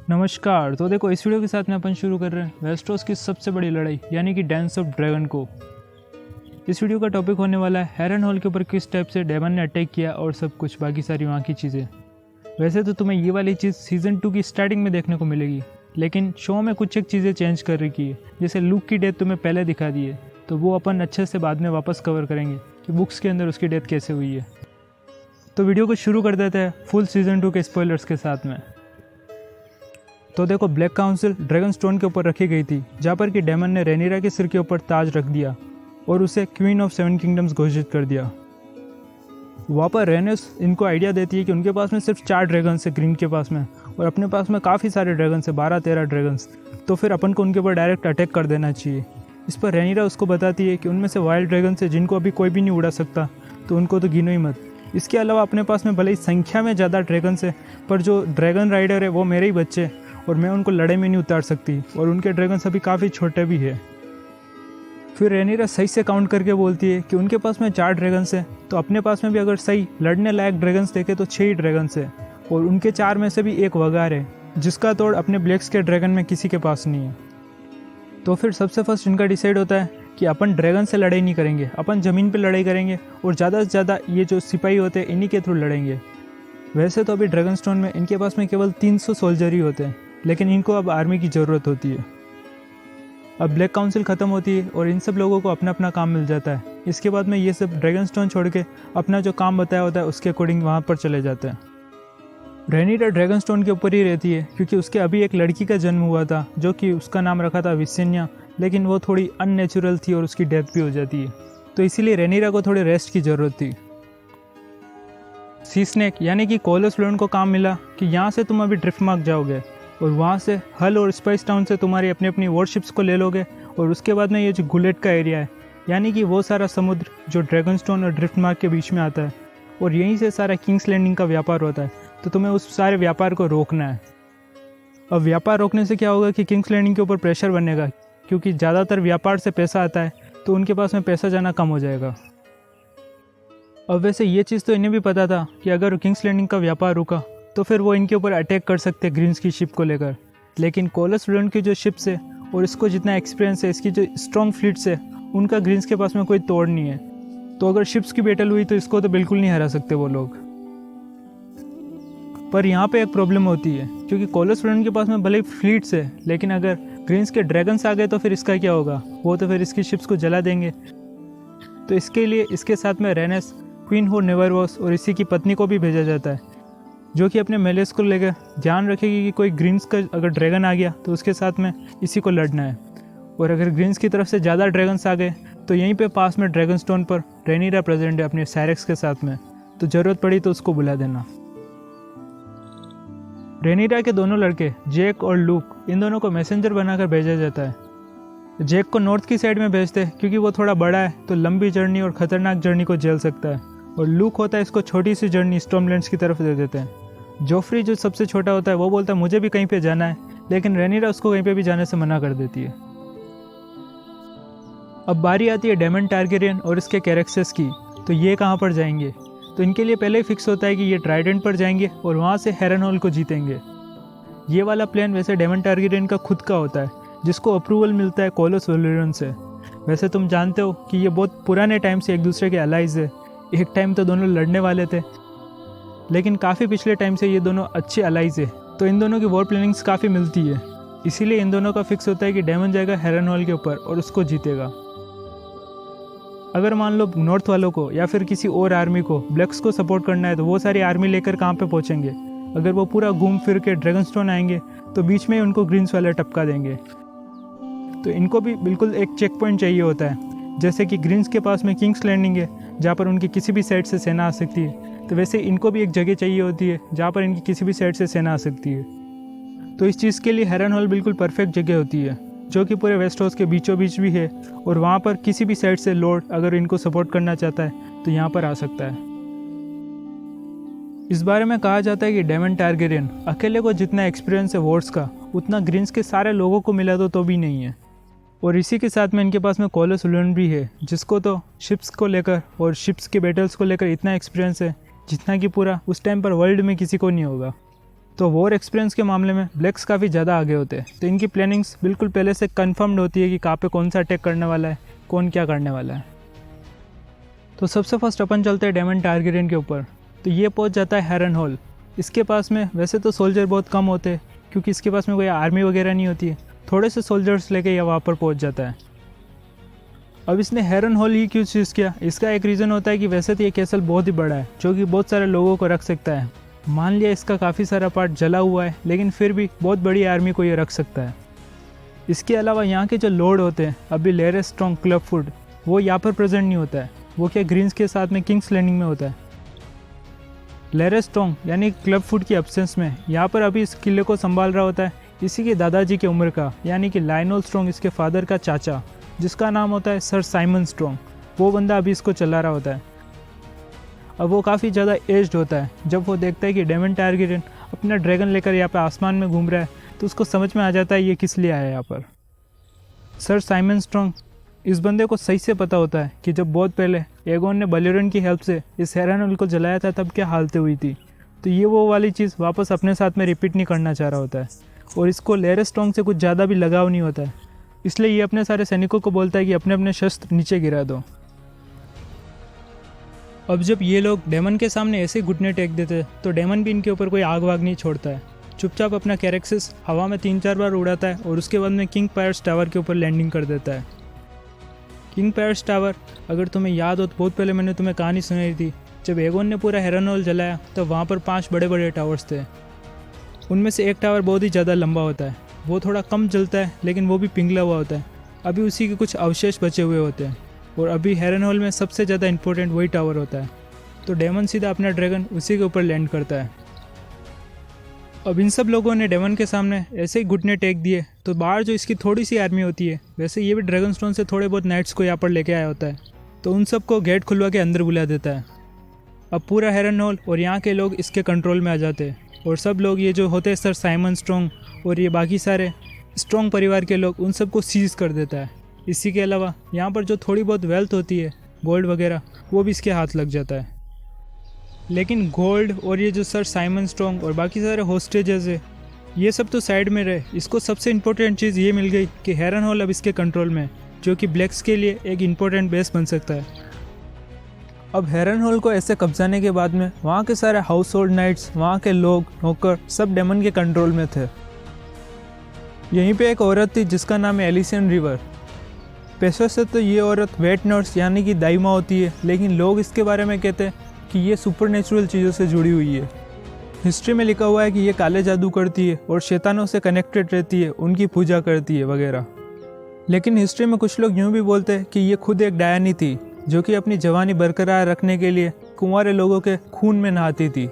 नमस्कार। तो देखो, इस वीडियो के साथ में अपन शुरू कर रहे हैं वेस्टरोस की सबसे बड़ी लड़ाई यानी कि डांस ऑफ ड्रैगन को। इस वीडियो का टॉपिक होने वाला है हैरनहॉल के ऊपर किस टाइप से डेमन ने अटैक किया और सब कुछ बाकी सारी वहाँ की चीज़ें। वैसे तो तुम्हें ये वाली चीज़ सीज़न 2 की स्टार्टिंग में देखने को मिलेगी, लेकिन शो में कुछ एक चीज़ें चेंज कर रखी है। जैसे लूक की डेथ तुम्हें पहले दिखा दी है, तो वो अपन अच्छे से बाद में वापस कवर करेंगे कि बुक्स के अंदर उसकी डेथ कैसे हुई है। तो वीडियो को शुरू कर देते हैं फुल सीज़न 2 के स्पॉयलर्स के साथ में। तो देखो, ब्लैक काउंसिल ड्रैगन स्टोन के ऊपर रखी गई थी, जहाँ पर कि डेमन ने रेनिरा के सिर के ऊपर ताज रख दिया और उसे क्वीन ऑफ 7 किंगडम्स घोषित कर दिया। वहाँ पर रेनेस इनको आइडिया देती है कि उनके पास में सिर्फ 4 ड्रैगन्स है ग्रीन के पास में, और अपने पास में काफ़ी सारे ड्रैगन्स है, 12-13 ड्रैगन्स। तो फिर अपन को उनके ऊपर डायरेक्ट अटैक कर देना चाहिए। इस पर रेनिरा उसको बताती है कि उनमें से वाइल्ड ड्रैगन्स है जिनको अभी कोई भी नहीं उड़ा सकता, तो उनको तो गिनो ही मत। इसके अलावा अपने पास में भले ही संख्या में ज़्यादा ड्रैगन्स है, पर जो ड्रैगन राइडर है वो मेरे ही बच्चे, और मैं उनको लड़ाई में नहीं उतार सकती, और उनके ड्रैगन्स अभी काफ़ी छोटे भी है। फिर रेनिरा सही से काउंट करके बोलती है कि उनके पास में 4 ड्रैगन्स है, तो अपने पास में भी अगर सही लड़ने लायक ड्रैगन्स देखे तो 6 ही ड्रैगन्स है, और उनके 4 में से भी एक वगार है जिसका तोड़ अपने ब्लैक्स के ड्रैगन में किसी के पास नहीं है। तो फिर सबसे फर्स्ट इनका डिसाइड होता है कि अपन ड्रैगन से लड़ाई नहीं करेंगे, अपन ज़मीन पर लड़ाई करेंगे, और ज़्यादा से ज़्यादा ये जो सिपाही होते हैं इन्हीं के थ्रू लड़ेंगे। वैसे तो अभी ड्रैगन स्टोन में इनके पास में केवल 300 सोल्जर ही होते हैं, लेकिन इनको अब आर्मी की ज़रूरत होती है। अब ब्लैक काउंसिल ख़त्म होती है और इन सब लोगों को अपना अपना काम मिल जाता है। इसके बाद में ये सब ड्रैगन स्टोन छोड़ के अपना जो काम बताया होता है उसके अकॉर्डिंग वहाँ पर चले जाते हैं। रेनिरा ड्रैगन स्टोन के ऊपर ही रहती है, क्योंकि उसके अभी एक लड़की का जन्म हुआ था जो कि उसका नाम रखा था विसेन्या, लेकिन वो थोड़ी अननेचुरल थी और उसकी डेथ भी हो जाती है। तो इसीलिए रेनिरा को थोड़ी रेस्ट की ज़रूरत थी। सी स्नेक यानी कि कोलस ब्लोन को काम मिला कि यहाँ से तुम अभी ड्रिफ्ट मार्क जाओगे, और वहाँ से हल और स्पाइस टाउन से तुम्हारी अपनी अपनी वॉरशिप्स को ले लोगे, और उसके बाद में ये जो गुलेट का एरिया है यानी कि वो सारा समुद्र जो ड्रैगन स्टोन और ड्रिफ्ट मार्क के बीच में आता है, और यहीं से सारा किंग्स लैंडिंग का व्यापार होता है, तो तुम्हें उस सारे व्यापार को रोकना है। अब व्यापार रोकने से क्या होगा कि किंग्स लैंडिंग के ऊपर प्रेशर बनेगा, क्योंकि ज़्यादातर व्यापार से पैसा आता है, तो उनके पास में पैसा जाना कम हो जाएगा। अब वैसे ये चीज़ तो इन्हें भी पता था कि अगर किंग्स लैंडिंग का व्यापार रुका तो फिर वो इनके ऊपर अटैक कर सकते ग्रीन्स की शिप को लेकर, लेकिन कोलस ब्लोन की जो शिप्स है और इसको जितना एक्सपीरियंस है, इसकी जो स्ट्रॉन्ग फ्लीट्स है, उनका ग्रीन्स के पास में कोई तोड़ नहीं है। तो अगर शिप्स की बैटल हुई तो इसको तो बिल्कुल नहीं हरा सकते वो लोग। पर यहाँ पे एक प्रॉब्लम होती है, क्योंकि कोलस ब्लोन के पास में भले ही फ्लीट्स है, लेकिन अगर ग्रीन्स के ड्रैगन्स आ गए तो फिर इसका क्या होगा, वो तो फिर इसकी शिप्स को जला देंगे। तो इसके लिए इसके साथ में रेनेस, क्वीन हो नेवरवॉस और इसी की पत्नी को भी भेजा जाता है, जो कि अपने मेलेस को लेकर ध्यान रखेगी कि कोई ग्रीन्स का अगर ड्रैगन आ गया तो उसके साथ में इसी को लड़ना है, और अगर ग्रीन्स की तरफ से ज़्यादा ड्रैगन्स आ गए तो यहीं पे पास में ड्रैगन स्टोन पर रेनिरा प्रेजेंट है अपने साइरेक्स के साथ में, तो ज़रूरत पड़ी तो उसको बुला देना। रेनिरा के दोनों लड़के जैक और लूक, इन दोनों को मैसेंजर बनाकर भेजा जाता है। जैक को नॉर्थ की साइड में भेजते हैं क्योंकि वो थोड़ा बड़ा है, तो लंबी जर्नी और ख़तरनाक जर्नी को झेल सकता है, और लूक होता है इसको छोटी सी जर्नी स्टॉर्मलैंड्स की तरफ दे देते हैं। जोफ्री जो सबसे छोटा होता है वो बोलता है मुझे भी कहीं पे जाना है, लेकिन रेनिरा उसको कहीं पे भी जाने से मना कर देती है। अब बारी आती है डेमन टारगेरियन और इसके कैरेक्टर्स की, तो ये कहाँ पर जाएंगे। तो इनके लिए पहले ही फिक्स होता है कि ये ट्राइडेंट पर जाएंगे और वहाँ से हैरनहॉल को जीतेंगे। ये वाला प्लान वैसे डेमन टारगेरियन का खुद का होता है, जिसको अप्रूवल मिलता है कोलस वैलेरियन से। वैसे तुम जानते हो कि ये बहुत पुराने टाइम से एक दूसरे के अलाइज है, एक टाइम तो दोनों लड़ने वाले थे, लेकिन काफ़ी पिछले टाइम से ये दोनों अच्छे अलाइज है, तो इन दोनों की वॉर प्लानिंग्स काफ़ी मिलती है। इसीलिए इन दोनों का फिक्स होता है कि डेमन जाएगा हैरनहॉल के ऊपर और उसको जीतेगा। अगर मान लो नॉर्थ वालों को या फिर किसी और आर्मी को ब्लैक्स को सपोर्ट करना है, तो वो सारी आर्मी लेकर कहाँ पे पहुँचेंगे। अगर वो पूरा घूम फिर के ड्रैगन स्टोन आएंगे तो बीच में ही उनको ग्रीन्स वाले टपका देंगे। तो इनको भी बिल्कुल एक चेक पॉइंट चाहिए होता है, जैसे कि ग्रीन्स के पास में किंग्स लैंडिंग है जहाँ पर उनकी किसी भी साइड से सेना आ सकती है, तो वैसे इनको भी एक जगह चाहिए होती है जहाँ पर इनकी किसी भी साइड से सेना आ सकती है। तो इस चीज़ के लिए हैरनहॉल बिल्कुल परफेक्ट जगह होती है, जो कि पूरे वेस्टरोस के बीचों बीच भी है, और वहाँ पर किसी भी साइड से लॉर्ड अगर इनको सपोर्ट करना चाहता है तो यहाँ पर आ सकता है। इस बारे में कहा जाता है कि डेमन टारगेरियन अकेले को जितना एक्सपीरियंस है वॉर्स का, उतना ग्रीन्स के सारे लोगों को मिला तो भी नहीं है। और इसी के साथ में इनके पास में कोलस ब्लोन भी है, जिसको तो शिप्स को लेकर और शिप्स के बैटल्स को लेकर इतना एक्सपीरियंस है जितना कि पूरा उस टाइम पर वर्ल्ड में किसी को नहीं होगा। तो वॉर एक्सपीरियंस के मामले में ब्लैक्स काफ़ी ज़्यादा आगे होते हैं, तो इनकी प्लानिंग्स बिल्कुल पहले से कन्फर्म्ड होती है कि कहाँ पे कौन सा अटैक करने वाला है, कौन क्या करने वाला है। तो सबसे फर्स्ट अपन चलते हैं डेमन टारगेरियन के ऊपर। तो ये पहुंच जाता है हैरनहोल। इसके पास में वैसे तो सोल्जर बहुत कम होते हैं क्योंकि इसके पास में कोई आर्मी वगैरह नहीं होती है, थोड़े से सोल्जर्स लेके ये वहाँ पर पहुँच जाता है। अब इसने हैरनहोल ही क्यों चूज़ किया, इसका एक रीज़न होता है कि वैसे तो ये कैसल बहुत ही बड़ा है जो कि बहुत सारे लोगों को रख सकता है। मान लिया इसका काफ़ी सारा पार्ट जला हुआ है, लेकिन फिर भी बहुत बड़ी आर्मी को ये रख सकता है। इसके अलावा यहाँ के जो लॉर्ड होते हैं, अभी लेरेस स्ट्रॉन्ग क्लबफुट, वो यहाँ पर प्रेजेंट नहीं होता है, वो क्या ग्रीन्स के साथ में किंग्स लैंडिंग में होता है। लेरेस स्ट्रॉन्ग यानी क्लबफुट की एब्सेंस में यहाँ पर अभी इस किले को संभाल रहा होता है इसी के दादाजी की उम्र का, यानी कि लायनोल स्ट्रॉन्ग इसके फादर का चाचा, जिसका नाम होता है सर साइमन स्ट्रॉन्ग। वो बंदा अभी इसको चला रहा होता है। अब वो काफ़ी ज़्यादा एज्ड होता है। जब वो देखता है कि डेमन टारगेरियन अपना ड्रैगन लेकर यहाँ पे आसमान में घूम रहा है, तो उसको समझ में आ जाता है ये किस लिए आया है यहाँ पर। सर साइमन स्ट्रॉन्ग, इस बंदे को सही से पता होता है कि जब बहुत पहले एगोन ने बलियरन की हेल्प से इस हैरनहोल को जलाया था तब क्या हालतें हुई थी, तो ये वो वाली चीज़ वापस अपने साथ में रिपीट नहीं करना चाह रहा होता है। और इसको लेरेस स्ट्रॉन्ग से कुछ ज़्यादा भी लगाव नहीं होता है, इसलिए ये अपने सारे सैनिकों को बोलता है कि अपने अपने शस्त्र नीचे गिरा दो। अब जब ये लोग डेमन के सामने ऐसे घुटने टेक देते तो डेमन भी इनके ऊपर कोई आग वाग नहीं छोड़ता है, चुपचाप अपना कैरेक्सिस हवा में 3-4 बार उड़ाता है और उसके बाद में किंग पायर्स टावर के ऊपर लैंडिंग कर देता है। किंग पायर्स टावर, अगर तुम्हें याद हो तो बहुत पहले मैंने तुम्हें कहानी सुनाई थी, जब एगोन ने पूरा हैरनहोल जलाया तो वहाँ पर 5 बड़े बड़े टावर्स थे। उनमें से एक टावर बहुत ही ज़्यादा लंबा होता है, वो थोड़ा कम जलता है लेकिन वो भी पिघला हुआ होता है, अभी उसी के कुछ अवशेष बचे हुए होते हैं। और अभी हैरनहोल में सबसे ज़्यादा इंपॉर्टेंट वही टावर होता है, तो डेमन सीधा अपना ड्रैगन उसी के ऊपर लैंड करता है। अब इन सब लोगों ने डेमन के सामने ऐसे ही घुटने टेक दिए, तो बाहर जो इसकी थोड़ी सी आर्मी होती है, वैसे ये भी ड्रैगन स्टोन से थोड़े बहुत नाइट्स को यहाँ पर लेके आया होता है, तो उन सबको गेट खुलवा के अंदर बुला देता है। अब पूरा हैरनहोल और यहाँ के लोग इसके कंट्रोल में आ जाते हैं, और सब लोग ये जो होते हैं सर साइमन स्ट्रॉन्ग और ये बाकी सारे स्ट्रॉन्ग परिवार के लोग, उन सबको सीज कर देता है। इसी के अलावा यहाँ पर जो थोड़ी बहुत वेल्थ होती है, गोल्ड वगैरह, वो भी इसके हाथ लग जाता है। लेकिन गोल्ड और ये जो सर साइमन स्ट्रॉन्ग और बाकी सारे होस्टेजेस है, ये सब तो साइड में रहे, इसको सबसे इम्पोर्टेंट चीज़ ये मिल गई कि हैरनहोल अब इसके कंट्रोल में, जो कि ब्लैक्स के लिए एक इम्पोर्टेंट बेस बन सकता है। अब हैरनहोल को ऐसे कब्जाने के बाद में वहाँ के सारे हाउस होल्ड नाइट्स, वहाँ के लोग, नौकर, सब डेमन के कंट्रोल में थे। यहीं पे एक औरत थी जिसका नाम है एलिसियन रिवर। पेशे से तो ये औरत वेट नर्स यानी कि दाई माँ होती है, लेकिन लोग इसके बारे में कहते हैं कि ये सुपरनेचुरल चीज़ों से जुड़ी हुई है। हिस्ट्री में लिखा हुआ है कि ये काले जादू करती है और शैतानों से कनेक्टेड रहती है, उनकी पूजा करती है वगैरह। लेकिन हिस्ट्री में कुछ लोग यूँ भी बोलते हैं कि ये खुद एक डायनी थी जो कि अपनी जवानी बरकरार रखने के लिए कुंवारे लोगों के खून में नहाती थी।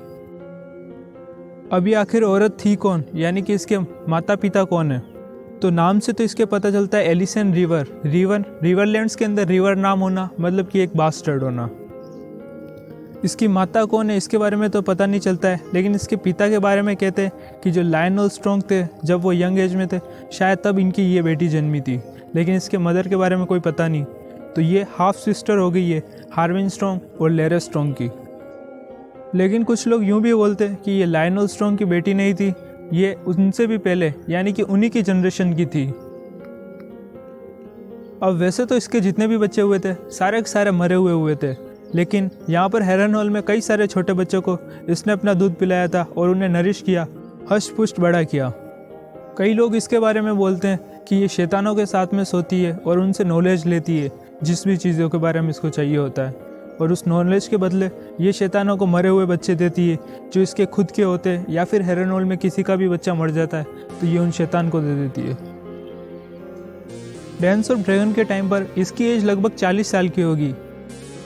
अभी आखिर औरत थी कौन, यानी कि इसके माता पिता कौन है? तो नाम से तो इसके पता चलता है एलिसियन रिवर। रिवरलैंड्स के अंदर रिवर नाम होना मतलब कि एक बास्टर्ड होना। इसकी माता कौन है इसके बारे में तो पता नहीं चलता है, लेकिन इसके पिता के बारे में कहते हैं कि जो लायनोल स्ट्रॉन्ग थे जब वो यंग एज में थे, शायद तब इनकी ये बेटी जन्मी थी, लेकिन इसके मदर के बारे में कोई पता नहीं। तो ये हाफ सिस्टर हो गई है हार्विन स्ट्रॉन्ग और लेरेस स्ट्रॉन्ग की। लेकिन कुछ लोग यूँ भी बोलते हैं कि ये लायनोल स्ट्रॉन्ग की बेटी नहीं थी, ये उनसे भी पहले यानी कि उन्हीं की जनरेशन की थी। अब वैसे तो इसके जितने भी बच्चे हुए थे सारे के सारे मरे हुए थे, लेकिन यहाँ पर हैरनहोल में कई सारे छोटे बच्चों को इसने अपना दूध पिलाया था और उन्हें नरिश किया, हष्ट पुष्ट बड़ा किया। कई लोग इसके बारे में बोलते हैं कि ये शैतानों के साथ में सोती है और उनसे नॉलेज लेती है, जिस भी चीज़ों के बारे में इसको चाहिए होता है, और उस नॉलेज के बदले ये शैतानों को मरे हुए बच्चे देती है जो इसके खुद के होते हैं, या फिर हैरनहोल में किसी का भी बच्चा मर जाता है तो ये उन शैतान को दे देती है। डांस ऑफ ड्रैगन के टाइम पर इसकी एज लगभग 40 साल की होगी।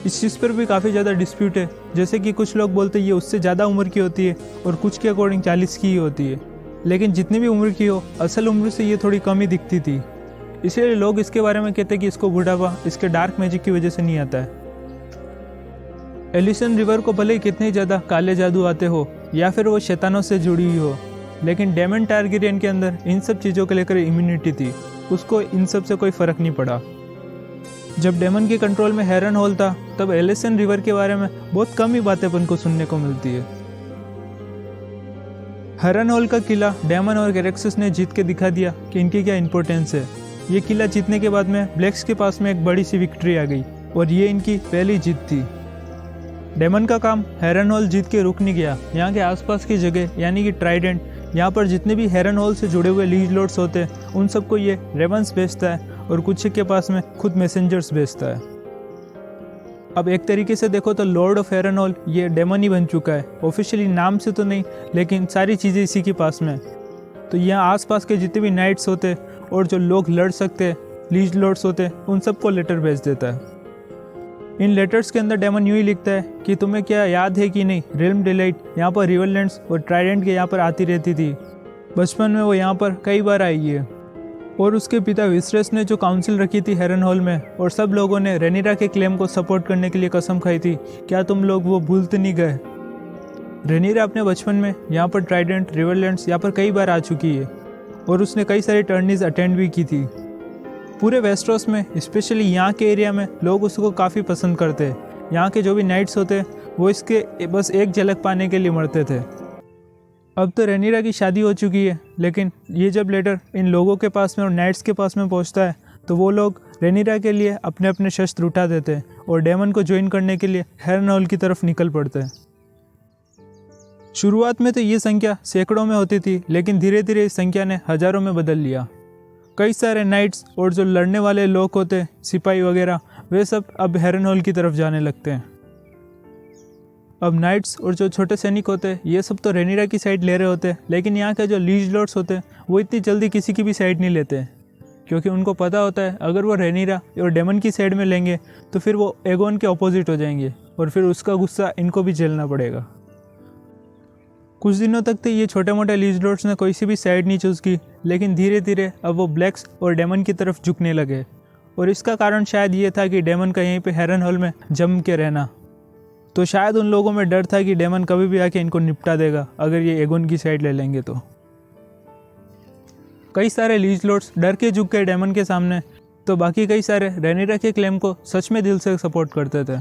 इस चीज़ पर भी काफ़ी ज़्यादा डिस्प्यूट है, जैसे कि कुछ लोग बोलते हैं ये उससे ज़्यादा उम्र की होती है और कुछ के अकॉर्डिंग 40 की ही होती है, लेकिन जितनी भी उम्र की हो असल उम्र से ये थोड़ी कम ही दिखती थी। इसलिए लोग इसके बारे में कहते हैं कि इसको बुढ़ापा इसके डार्क मैजिक की वजह से नहीं आता है। एलिसियन रिवर को भले ही कितने ज़्यादा काले जादू आते हो या फिर वो शैतानों से जुड़ी हुई हो, लेकिन डेमन टारगेरियन के अंदर इन सब चीज़ों को लेकर इम्यूनिटी थी, उसको इन सब से कोई फ़र्क नहीं पड़ा। जब डेमन के कंट्रोल में हैरनहोल था तब एलिसियन रिवर के बारे में बहुत कम ही बातें अपन को सुनने को मिलती है। हेरन हॉल का किला डेमन और गैरेक्सिस ने जीत के दिखा दिया कि इनकी क्या इंपॉर्टेंस है। ये किला जीतने के बाद में ब्लैक्स के पास में एक बड़ी सी विक्ट्री आ गई और ये इनकी पहली जीत थी। डेमन का काम हेरन हॉल जीत के रुक नहीं गया। यहाँ के आसपास की जगह यानी कि ट्राइडेंट, यहाँ पर जितने भी हेरन हॉल से जुड़े हुए लीज लॉर्ड्स होते हैं उन सबको ये रेवंस भेजता है और कुछ के पास में खुद मैसेंजर्स भेजता है। अब एक तरीके से देखो तो लॉर्ड ऑफ हेरन हॉल ये डेमन ही बन चुका है। ऑफिशियली नाम से तो नहीं, लेकिन सारी चीज़ें इसी के पास में। तो यहाँ आसपास के जितने भी नाइट्स होते और जो लोग लड़ सकते लीज लॉर्ड्स होते उन सबको लेटर भेज देता है। इन लेटर्स के अंदर डेमन यूँ ही लिखता है कि तुम्हें क्या याद है कि नहीं, रिल्म डिलाइट यहाँ पर रिवरलैंड्स और ट्राइडेंट के यहाँ पर आती रहती थी। बचपन में वो यहाँ पर कई बार आई है। और उसके पिता विसरस ने जो काउंसिल रखी थी हेरन हॉल में और सब लोगों ने रेनिरा के क्लेम को सपोर्ट करने के लिए कसम खाई थी, क्या तुम लोग वो भूलते नहीं गए? रेनिरा अपने बचपन में यहाँ पर ट्राइडेंट, रिवरलैंड्स यहाँ पर कई बार आ चुकी है और उसने कई सारी टर्नीज अटेंड भी की थी। पूरे वेस्टरोस में स्पेशली यहाँ के एरिया में लोग उसको काफ़ी पसंद करते हैं। यहाँ के जो भी नाइट्स होते वो इसके बस एक झलक पाने के लिए मरते थे। अब तो रेनिरा की शादी हो चुकी है, लेकिन ये जब लेटर इन लोगों के पास में और नाइट्स के पास में पहुँचता है तो वो लोग रेनिरा के लिए अपने अपने शस्त्र उठा देते हैं और डेमन को ज्वाइन करने के लिए हेरन हॉल की तरफ निकल पड़ते हैं। शुरुआत में तो ये संख्या सैकड़ों में होती थी, लेकिन धीरे धीरे इस संख्या ने हज़ारों में बदल लिया। कई सारे नाइट्स और जो लड़ने वाले लोग होते, सिपाही वगैरह, वे सब अब हेरन हॉल की तरफ जाने लगते हैं। अब नाइट्स और जो छोटे सैनिक होते ये सब तो रेनिरा की साइड ले रहे होते, लेकिन यहाँ के जो लीज लॉर्ड्स होते वो इतनी जल्दी किसी की भी साइड नहीं लेते, क्योंकि उनको पता होता है अगर वो रेनिरा और डेमन की साइड में लेंगे तो फिर वो एगोन के अपोजिट हो जाएंगे और फिर उसका गुस्सा इनको भी झेलना पड़ेगा। कुछ दिनों तक तो ये छोटे मोटे लीज लॉर्ड्स ने कोई सी भी साइड नहीं चूज़ की, लेकिन धीरे धीरे अब वो ब्लैक्स और डेमन की तरफ झुकने लगे। और इसका कारण शायद ये था कि डेमन का यहीं पे हेरन हॉल में जम के रहना। तो शायद उन लोगों में डर था कि डेमन कभी भी आके इनको निपटा देगा अगर ये एगोन की साइड ले लेंगे तो। कई सारे लीज लॉर्ड्स डर के झुक गए डेमन के सामने, तो बाकी कई सारे रेनिरा के क्लेम को सच में दिल से सपोर्ट करते थे।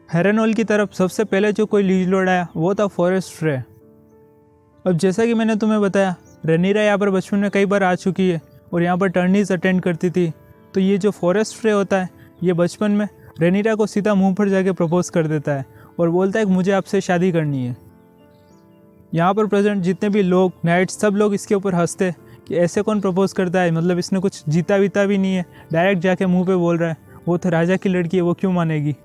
हेरन हॉल की तरफ सबसे पहले जो कोई लीज लॉर्ड आया वो था फॉरेस्ट फ्रे। अब जैसा कि मैंने तुम्हें बताया, रेनिरा यहाँ पर बचपन में कई बार आ चुकी है और यहाँ पर टर्नीज अटेंड करती थी। तो ये जो फॉरेस्ट फ्रे होता है ये बचपन में रेनिरा को सीधा मुंह पर जाके प्रपोज कर देता है और बोलता है कि मुझे आपसे शादी करनी है। यहाँ पर प्रेजेंट जितने भी लोग, नाइट्स, सब लोग इसके ऊपर हंसते कि ऐसे कौन प्रपोज करता है, मतलब इसने कुछ जीता वीता भी नहीं है, डायरेक्ट जाके मुँह पर बोल रहा है, वो तो राजा की लड़की है, वो क्यों मानेगी।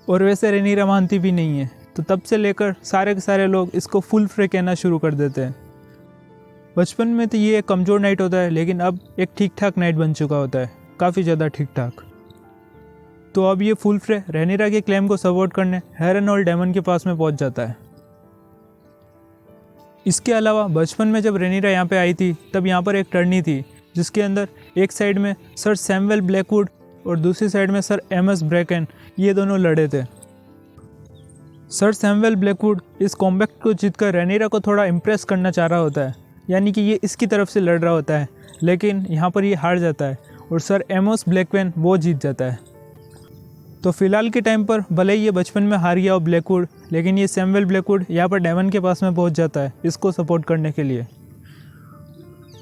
और वैसे रेनिरा मानती भी नहीं है। तो तब से लेकर सारे के सारे लोग इसको फुल फ्रे कहना शुरू कर देते हैं। बचपन में तो ये एक कमज़ोर नाइट होता है, लेकिन अब एक ठीक ठाक नाइट बन चुका होता है, काफ़ी ज़्यादा ठीक ठाक। तो अब ये फुल फ्रे रेनिरा के क्लेम को सपोर्ट करने हेरन और डेमन के पास में पहुंच जाता है। इसके अलावा बचपन में जब रेनिरा यहाँ पे आई थी तब यहाँ पर एक टर्नी थी जिसके अंदर एक साइड में सर सैमुअल ब्लैकवुड और दूसरी साइड में सर एमएस ब्रैकन, ये दोनों लड़े थे। सर सैमुअल ब्लैकवुड इस कॉम्बैक्ट को जीतकर रेनिरा को थोड़ा इम्प्रेस करना चाह रहा होता है, यानी कि ये इसकी तरफ से लड़ रहा होता है, लेकिन यहाँ पर ये हार जाता है और सर एमोस ब्लैकवेन वो जीत जाता है। तो फिलहाल के टाइम पर भले ही ये बचपन में हार गया हो ब्लैकवुड, लेकिन ये सैमुअल ब्लैकवुड यहाँ पर डेमन के पास में पहुँच जाता है इसको सपोर्ट करने के लिए।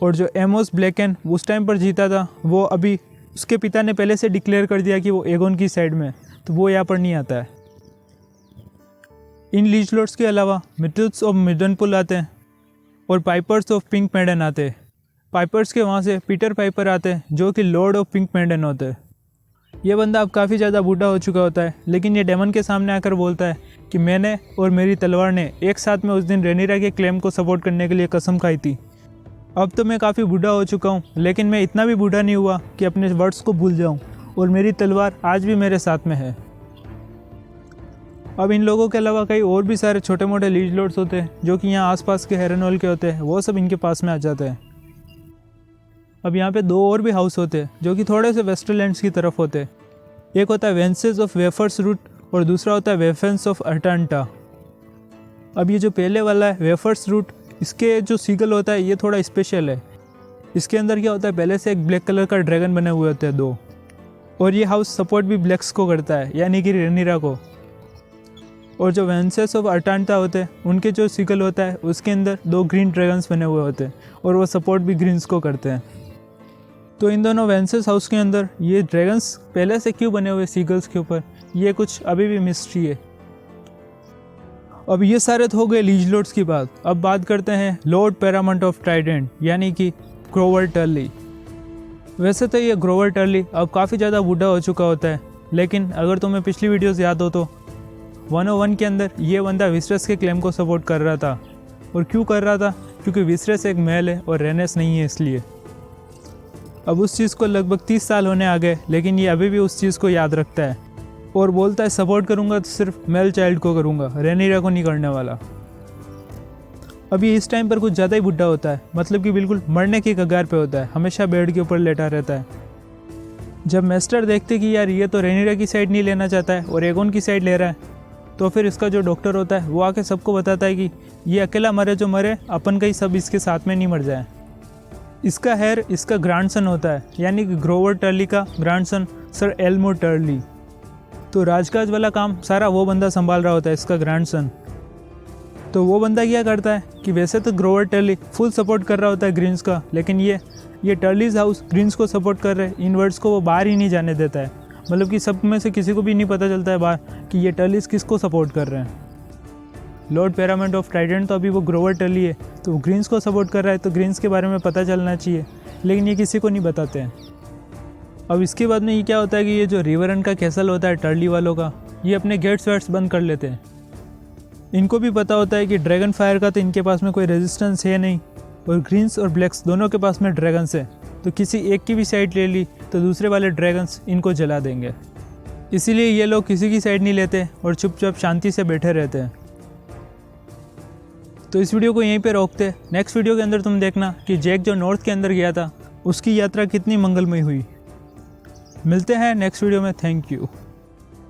और जो एमोस ब्लैकन उस टाइम पर जीता था, वो अभी उसके पिता ने पहले से डिक्लेयर कर दिया कि वो एगोन की साइड में, तो वो यहाँ पर नहीं आता है। इन लीज लॉर्ड्स के अलावा मिथुल्स ऑफ मिडनपुल आते हैं और पाइपर्स ऑफ पिंक मैडन आते हैं। पाइपर्स के वहाँ से पीटर पाइपर आते हैं जो कि लॉर्ड ऑफ पिंक मैडन होते हैं। ये बंदा अब काफ़ी ज़्यादा बूढ़ा हो चुका होता है, लेकिन ये डेमन के सामने आकर बोलता है कि मैंने और मेरी तलवार ने एक साथ में उस दिन रेनिरा के क्लेम को सपोर्ट करने के लिए कसम खाई थी। अब तो मैं काफ़ी बूढ़ा हो चुका हूँ, लेकिन मैं इतना भी बूढ़ा नहीं हुआ कि अपने वर्ड्स को भूल जाऊँ, और मेरी तलवार आज भी मेरे साथ में है। अब इन लोगों के अलावा कई और भी सारे छोटे मोटे लीज लॉर्ड्स होते हैं जो कि यहाँ आसपास के हेरन हॉल के होते हैं, वो सब इनके पास में आ जाते हैं। अब यहाँ पे दो और भी हाउस होते हैं जो कि थोड़े से वेस्टरलैंड्स की तरफ होते हैं। एक होता है वेंसेस ऑफ वेफर्स रूट और दूसरा होता है वेफेंस ऑफ अटांटा। अब ये जो पहले वाला है वेफर्स रूट, इसके जो सीगल होता है ये थोड़ा स्पेशल है। इसके अंदर क्या होता है, पहले से एक ब्लैक कलर का ड्रैगन बने हुए होते हैं दो, और ये हाउस सपोर्ट भी ब्लैक्स को करता है, यानी कि रेनिरा को। और जो वेंसेस ऑफ अटांटा होते हैं उनके जो सिकल होता है उसके अंदर 2 ग्रीन ड्रैगन्स बने हुए होते हैं और वो सपोर्ट भी ग्रीन्स को करते हैं। तो इन दोनों वेंसेस हाउस के अंदर ये ड्रैगन्स पहले से क्यों बने हुए सीगल्स के ऊपर, ये कुछ अभी भी मिस्ट्री है। अब ये सारे तो हो गए लीज लॉर्ड्स की बात। अब बात करते हैं लॉर्ड पैरामाउंट ऑफ ट्राइडेंट यानी कि ग्रोवर टर्ली। वैसे तो ये ग्रोवर टर्ली अब काफ़ी ज़्यादा बूढ़ा हो चुका होता है, लेकिन अगर तुम्हें पिछली वीडियोस याद हो तो 101 के अंदर ये बंदा विसरस के क्लेम को सपोर्ट कर रहा था। और क्यों कर रहा था? क्योंकि विसरस एक मेल है और रेनेस नहीं है, इसलिए। अब उस चीज़ को लगभग 30 साल होने आ गए, लेकिन ये अभी भी उस चीज़ को याद रखता है और बोलता है सपोर्ट करूँगा तो सिर्फ मेल चाइल्ड को करूँगा, रेनीरा को नहीं करने वाला। अब ये इस टाइम पर कुछ ज़्यादा ही बुढ़ा होता है, मतलब कि बिल्कुल मरने की कगार पे होता है, हमेशा बेड के ऊपर लेटा रहता है। जब मेस्टर देखते कि यार ये तो रेनीरा की साइड नहीं लेना चाहता है और एगोन की साइड ले रहा है, तो फिर इसका जो डॉक्टर होता है वो आके सबको बताता है कि ये अकेला मरे जो मरे, अपन कहीं सब इसके साथ में नहीं मर जाए। इसका हेयर इसका ग्रैंडसन होता है, यानी कि ग्रोवर टर्ली का ग्रैंडसन सर एल्मो टर्ली। तो राजकाज वाला काम सारा वो बंदा संभाल रहा होता है, इसका ग्रैंडसन। तो वो बंदा क्या करता है कि वैसे तो ग्रोवर टर्ली फुल सपोर्ट कर रहा होता है ग्रीन्स का, लेकिन ये टर्लीज हाउस ग्रीन्स को सपोर्ट कर रहे हैं, इन वर्ड्स को वो बाहर ही नहीं जाने देता है। मतलब कि सब में से किसी को भी नहीं पता चलता है बाहर कि ये टर्लीज किसको सपोर्ट कर रहे हैं। लॉर्ड पैरामाउंट ऑफ ट्राइडेंट तो अभी वो ग्रोवर टर्ली है, तो वो ग्रीन्स को सपोर्ट कर रहा है, तो ग्रीन्स के बारे में पता चलना चाहिए, लेकिन ये किसी को नहीं बताते हैं। अब इसके बाद में ये क्या होता है कि ये जो रिवरन का कैसल होता है टर्ली वालों का, ये अपने गेट्स वेट्स बंद कर लेते हैं। इनको भी पता होता है कि ड्रैगन फायर का तो इनके पास में कोई रेजिस्टेंस है नहीं, और ग्रीन्स और ब्लैक्स दोनों के पास में ड्रैगन्स है, तो किसी एक की भी साइड ले ली तो दूसरे वाले ड्रैगन्स इनको जला देंगे। इसीलिए ये लोग किसी की साइड नहीं लेते और चुपचाप शांति से बैठे रहते हैं। तो इस वीडियो को यहीं पे रोकते हैं। नेक्स्ट वीडियो के अंदर तुम देखना कि जैक जो नॉर्थ के अंदर गया था उसकी यात्रा कितनी मंगलमय हुई। मिलते हैं नेक्स्ट वीडियो में। Thank you.